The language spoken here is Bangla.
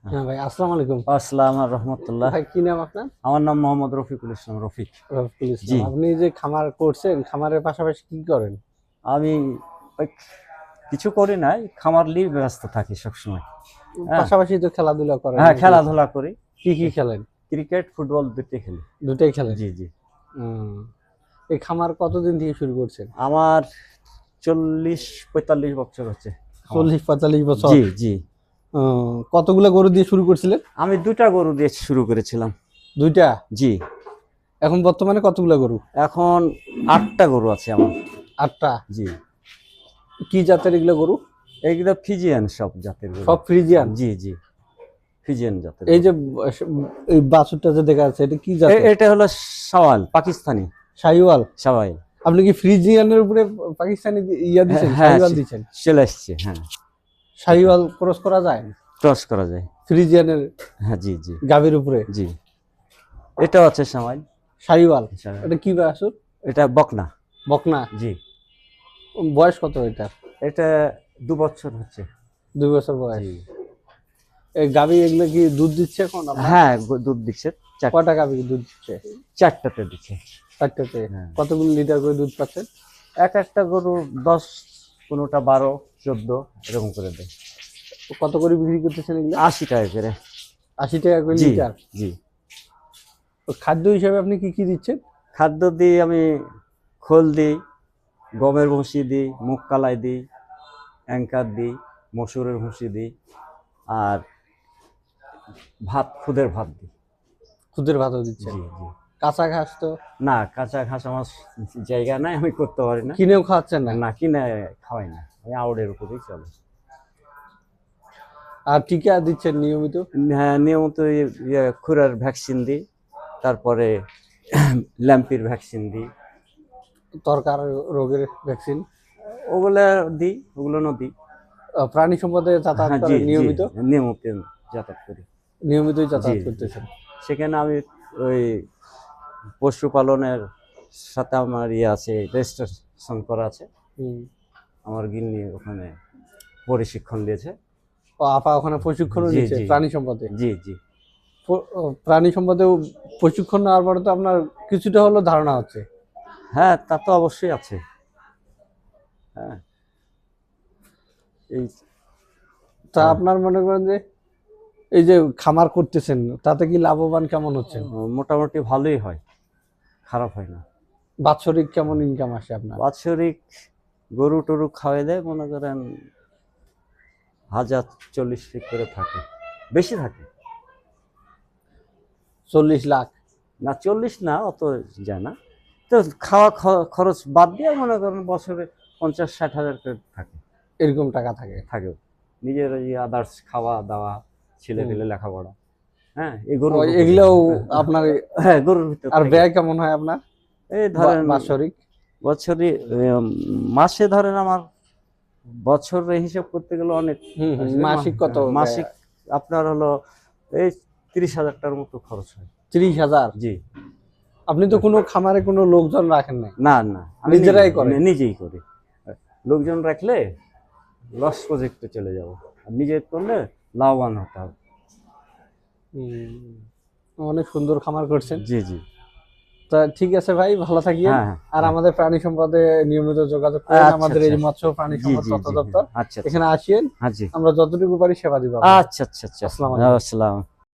হ্যাঁ ভাই, আসসালামু আলাইকুম। আসসালাম রহমতুল্লাহ। ভাই কি নাম আপনার? আমার নাম মোহাম্মদ রফিকুল ইসলাম রফিক। রফিকুল জি। ইসলাম। আপনি যে খামার করছেন, খামারের পাশাপাশি কি করেন? আমি ওই কিছু করি নাই, খামার নিয়ে ব্যস্ত থাকি সবসময়। হ্যাঁ পাশাপাশি তো খেলাধুলা করেন হ্যাঁ, নাকি? খেলাধুলা করি। কি কি খেলেন? ক্রিকেট, ফুটবল দুটোই খেলি। দুটাই খেলেন? জি জি। হুম। এই খামার কতদিন থেকে শুরু করছেন? আমার 40-45 বছর হচ্ছে। 40-45 বছর? জি জি। কতগুলা গরু দিয়ে শুরু করছিলেন? আমি 2টা গরু দিয়ে শুরু করেছিলাম। 2টা? জি। এখন বর্তমানে কতগুলা গরু? এখন 8টা গরু আছে আমার। 8টা? জি। কি জাতের এগুলো গরু? এইগুলো ফিজিয়ান সব জাতের গরু। সব ফ্রিজিয়ান? জি জি, ফিজিয়ান জাতের। এই যে এই বাছুরটা যে দেখা যাচ্ছে, এটা কি জাতের? এটা হলো শাওয়াল, পাকিস্তানি শাহিওয়াল? শাওয়াল। আপনি কি ফ্রিজিয়ানের উপরে পাকিস্তানি ইয়া দিছেন, হ্যাঁ, শাহিওয়াল দিছেন? চলে আসছে। হ্যাঁ, শাহিওয়াল ক্রস করা যায় ক্রস করা যায়। ফ্রিজিয়ানের হ্যাঁ জি জি গাভীর উপরে? জি। এটাও আছে শাওয়াল। শাহিওয়াল? এটা কি বাছুর? এটা বকনা। বকনা? জি। বয়স কত এটা? এটা 2 বছর হচ্ছে। 2 বছর বয়স? জি। এই গাভী এগুলো কি দুধ দিচ্ছে এখন আপনার? হ্যাঁ, দুধ দিচ্ছে। কয়টা গাভী দুধ দিচ্ছে? 4টাতে দিচ্ছে। 4টাতে? হ্যাঁ। কতগুলো লিটার করে দুধ পাচ্ছেন? একটা গরু 10, কোনোটা 12, 14 এরকম করে দেয়। কত করে বিক্রি করতেছেন এগুলো? 80 টাকা করে। 80 টাকা করে জি লিটার? জি। তো খাদ্য হিসাবে আপনি কি কি দিচ্ছেন? খাদ্য দিই আমি, খোল দিই, গমের ভুসি দিই, মুগ কালাই দিই, অ্যাঙ্কার দিই, মসুরের ভুসি দিই, আর ভাত, খুদের ভাত দিই। খুদের ভাতও দিচ্ছেন? জি জি। কাঁচা ঘাস তো? না, কাঁচা ঘাস আমার জায়গা নাই, আমি করতে পারি না। কিনেও খাওয়াচ্ছেন না? না, কিনে খাওয়াই না, আমি আউটের উপরেই চলে। আর টিকা দিচ্ছেন নিয়মিত? হ্যাঁ, নিয়মিত খুরার ভ্যাকসিন দিই, তারপরে ল্যাম্পির ভ্যাকসিন দিই। তরকার রোগের ভ্যাকসিন? ওগুলো দিই, ওগুলো দিই। প্রাণী সম্পদে যাতায়াত হ্যাঁ জি করেন জি, নিয়মিত? নিয়মিত যাতায়াত করি। নিয়মিতই যাতায়াত জি, করতেছেন? সেখানে আমি ওই পশুপালনের সাথে আমার আছে, রেজিস্ট্রেশন করা আছে। আমার গিন্নি ওখানে প্রশিক্ষণ দিয়েছে। ও, আপা ওখানে প্রশিক্ষণ জি নিচ্ছে জি প্রাণী সম্পদে? জি জি। প্রাণী সম্পদেও প্রশিক্ষণ নেওয়ার পরে তো আপনার কিছুটা হলো ধারণা হচ্ছে? হ্যাঁ, তা তো অবশ্যই আছে। হ্যাঁ, এই তা আপনার মনে করেন যে এই যে খামার করতেছেন, তাতে কি লাভবান কেমন হচ্ছেন? মোটামুটি ভালোই হয়, খারাপ হয় না। বাৎসরিক কেমন ইনকাম আসে আপনার? বাৎসরিক গরু টরু খাওয়াই দেয়, মনে করেন 1040 করে থাকে, বেশি থাকে। 40 লাখ? না, 40 না, অত যায় না। তো খাওয়া খরচ বাদ দিয়ে মনে করেন বছরে 50-60 হাজার করে থাকে। এরকম টাকা থাকে? থাকে। নিজের ওই আদার্স খাওয়া দাওয়া, ছেলে পেলে লেখাপড়া। হ্যাঁ, এই গরু এগুলোও আপনার? হ্যাঁ, গরুর ভিতর। আর ব্যয় কেমন হয় আপনার এই ধরেন বাৎসরিক? বছরে মাসে ধরেন আমার বছরে হিসাব করতে গেলে অনেক। মাসিক কত? মাসিক আপনার হলো এই 30,000 টাকার মতো খরচ হয়। 30,000? জি। আপনি তো কোনো খামারে কোনো লোকজন রাখেন না? না না, আমি নিজেরাই করেন? নিজেই করি। লোকজন রাখলে লস প্রজেক্টে চলে যাব, আর নিজে করলে লাভবান হতে হবে। অনেক সুন্দর খামার করছেন। জি জি। তা ঠিক আছে ভাই, ভালো থাকিয়েন। হ্যাঁ, আর আমাদের প্রাণী সম্পদে নিয়মিত যোগাযোগ করেন। আমাদের এই মৎস্য প্রাণী সম্পদ তথ্য দপ্তর, আচ্ছা এখানে আসেন, হ্যাঁ জি। আমরা যতটুকু পারি সেবা দিব। আচ্ছা আচ্ছা আচ্ছা। আসসালামু আলাইকুম। আসসালাম।